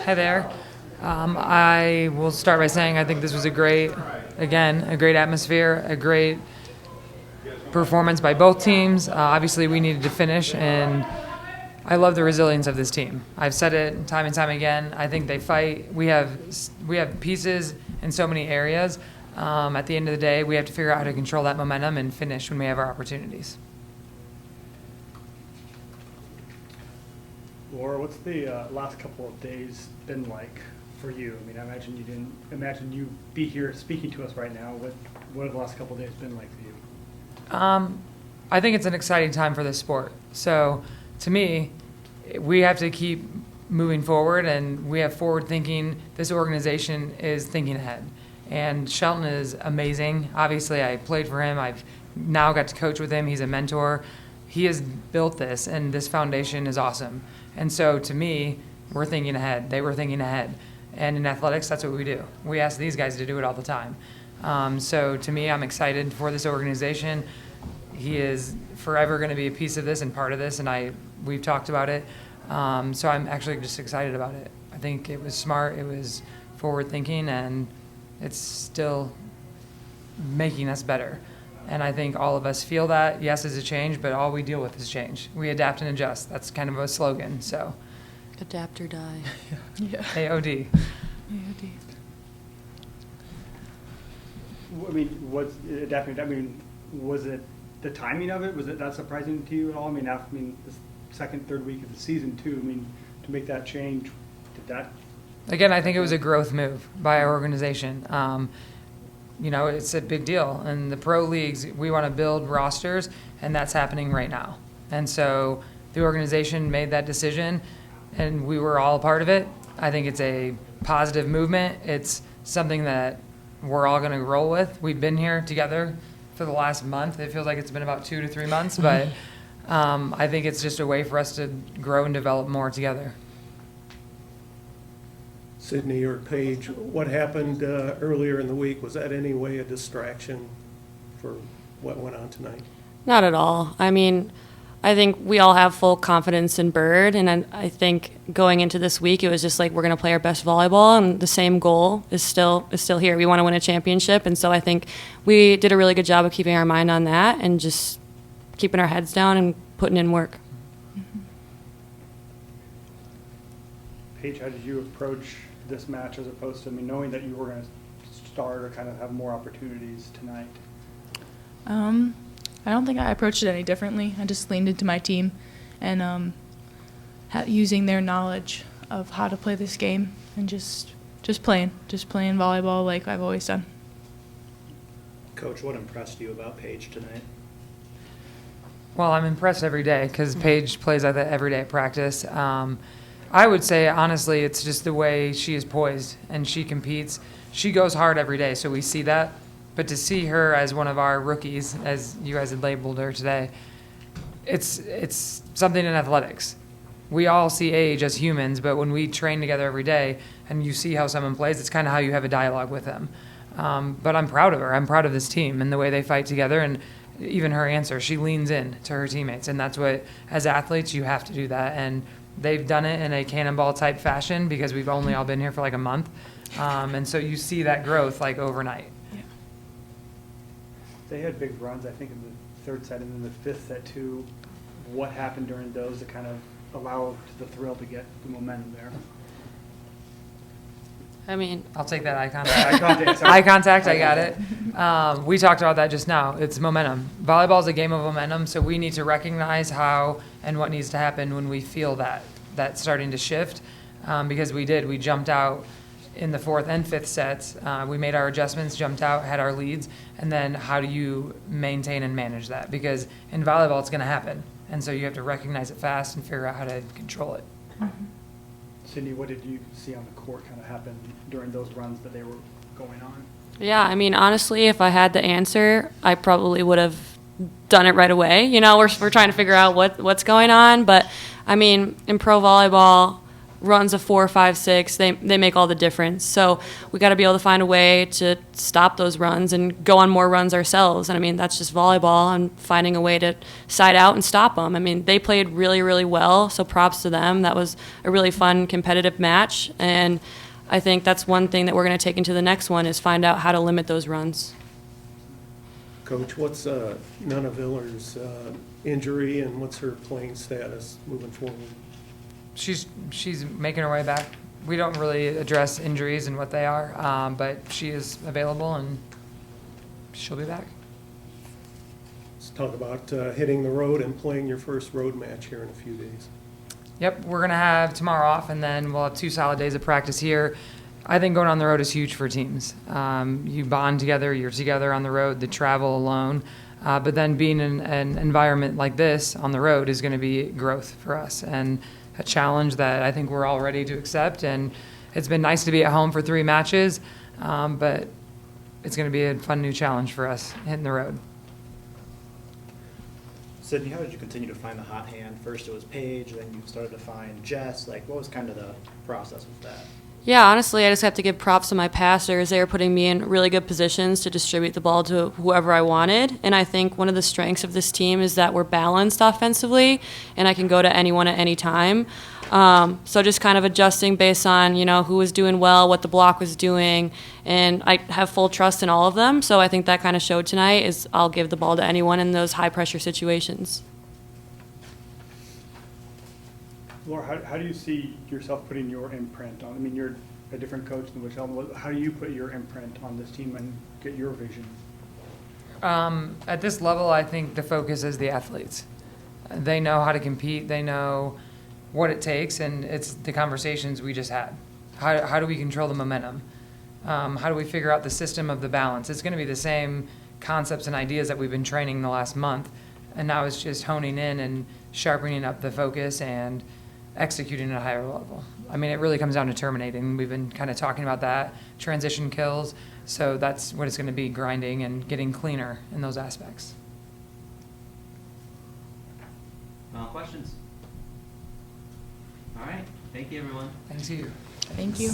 Hi there. I will start by saying I think this was a great atmosphere, a great performance by both teams. Obviously, we needed to finish, and I love the resilience of this team. I've said it time and time again. I think they fight. We have pieces in so many areas. At the end of the day, we have to figure out how to control that momentum and finish when we have our opportunities. Laura, what's the last couple of days been like for you? I mean, I imagine you didn't imagine you'd be here speaking to us right now. What have the last couple of days been like for you? I think it's an exciting time for this sport. So, to me, we have to keep moving forward, and we have forward thinking. This organization is thinking ahead. And Shelton is amazing. Obviously, I played for him. I've now got to coach with him. He's a mentor. He has built this, and this foundation is awesome. And so, to me, we're thinking ahead. They were thinking ahead. And in athletics, that's what we do. We ask these guys to do it all the time. So, to me, I'm excited for this organization. He is forever going to be a piece of this and part of this, and we've talked about it. So I'm actually just excited about it. I think it was smart. It was forward thinking, and it's still making us better. And I think all of us feel that. Yes, it's a change, but all we deal with is change. We adapt and adjust. That's kind of a slogan. So, adapt or die. Yeah. AOD. AOD. I mean, was it the timing of it? Was it that surprising to you at all? I mean, the second, third week of the season too. I mean, to make that change, did that? Again, I think it was a growth move by our organization. It's a big deal. In the pro leagues, we want to build rosters, and that's happening right now. And so the organization made that decision, and we were all a part of it. I think it's a positive movement. It's something that we're all going to roll with. We've been here together for the last month. It feels like it's been about 2 to 3 months, but I think it's just a way for us to grow and develop more together. Sydney or Paige, what happened earlier in the week, was that any way a distraction for what went on tonight? Not at all. I mean, I think we all have full confidence in Bird, and I think going into this week, it was just like we're going to play our best volleyball, and the same goal is still here. We want to win a championship, and so I think we did a really good job of keeping our mind on that and just keeping our heads down and putting in work. Paige, how did you approach this match as opposed to, knowing that you were going to start or kind of have more opportunities tonight? I don't think I approached it any differently. I just leaned into my team and using their knowledge of how to play this game and just playing volleyball like I've always done. Coach, what impressed you about Paige tonight? Well, I'm impressed every day because Paige plays like that every day at practice. I would say, honestly, it's just the way she is poised and she competes. She goes hard every day, so we see that. But to see her as one of our rookies, as you guys had labeled her today, it's something in athletics. We all see age as humans, but when we train together every day and you see how someone plays, it's kind of how you have a dialogue with them. But I'm proud of her. I'm proud of this team and the way they fight together, and even her answer. She leans in to her teammates, and that's what, as athletes, you have to do that. And they've done it in a cannonball-type fashion because we've only all been here for like a month. And so you see that growth like overnight. Yeah. They had big runs, I think, in the third set and then the fifth set too. What happened during those to kind of allow the Thrill to get the momentum there? I mean, I'll take that eye contact. Eye contact, I got it. We talked about that just now. It's momentum. Volleyball is a game of momentum, so we need to recognize how and what needs to happen when we feel that starting to shift, because we did. We jumped out in the fourth and fifth sets. We made our adjustments, jumped out, had our leads, and then how do you maintain and manage that? Because in volleyball, it's going to happen, and so you have to recognize it fast and figure out how to control it. Mm-hmm. Sydney, what did you see on the court kind of happen during those runs that they were going on? yeah, I mean, honestly, if I had the answer, I probably would have done it right away. We're trying to figure out what's going on, but I mean, in pro volleyball, runs of 4, 5, 6, they make all the difference. So we got to be able to find a way to stop those runs and go on more runs ourselves. And I mean, that's just volleyball and finding a way to side out and stop them. I mean, they played really, really well, so props to them. That was a really fun, competitive match. And I think that's one thing that we're going to take into the next one is find out how to limit those runs. Coach, what's Nana Villar's injury and what's her playing status moving forward? She's making her way back. We don't really address injuries and what they are, but she is available and she'll be back. Let's talk about hitting the road and playing your first road match here in a few days. Yep, we're going to have tomorrow off, and then we'll have 2 solid days of practice here. I think going on the road is huge for teams. You bond together, you're together on the road, the travel alone. But then being in an environment like this on the road is going to be growth for us and a challenge that I think we're all ready to accept. And it's been nice to be at home for 3 matches, but it's going to be a fun new challenge for us hitting the road. Sydney, how did you continue to find the hot hand? First it was Paige, then you started to find Jess. Like, what was kind of the process with that? Yeah, honestly, I just have to give props to my passers. They were putting me in really good positions to distribute the ball to whoever I wanted. And I think one of the strengths of this team is that we're balanced offensively, and I can go to anyone at any time. So just kind of adjusting based on, who was doing well, what the block was doing, and I have full trust in all of them. So I think that kind of showed tonight is I'll give the ball to anyone in those high-pressure situations. Laura, how do you see yourself putting your imprint on? I mean, you're a different coach than Michelle. How do you put your imprint on this team and get your vision? At this level, I think the focus is the athletes. They know how to compete. They know what it takes, and it's the conversations we just had. How do we control the momentum? How do we figure out the system of the balance? It's going to be the same concepts and ideas that we've been training the last month, and now it's just honing in and sharpening up the focus and executing at a higher level. I mean, it really comes down to terminating. We've been kind of talking about that, transition kills, so that's what it's going to be, grinding and getting cleaner in those aspects. Questions? All right. Thank you, everyone. Thanks to you. Thank you.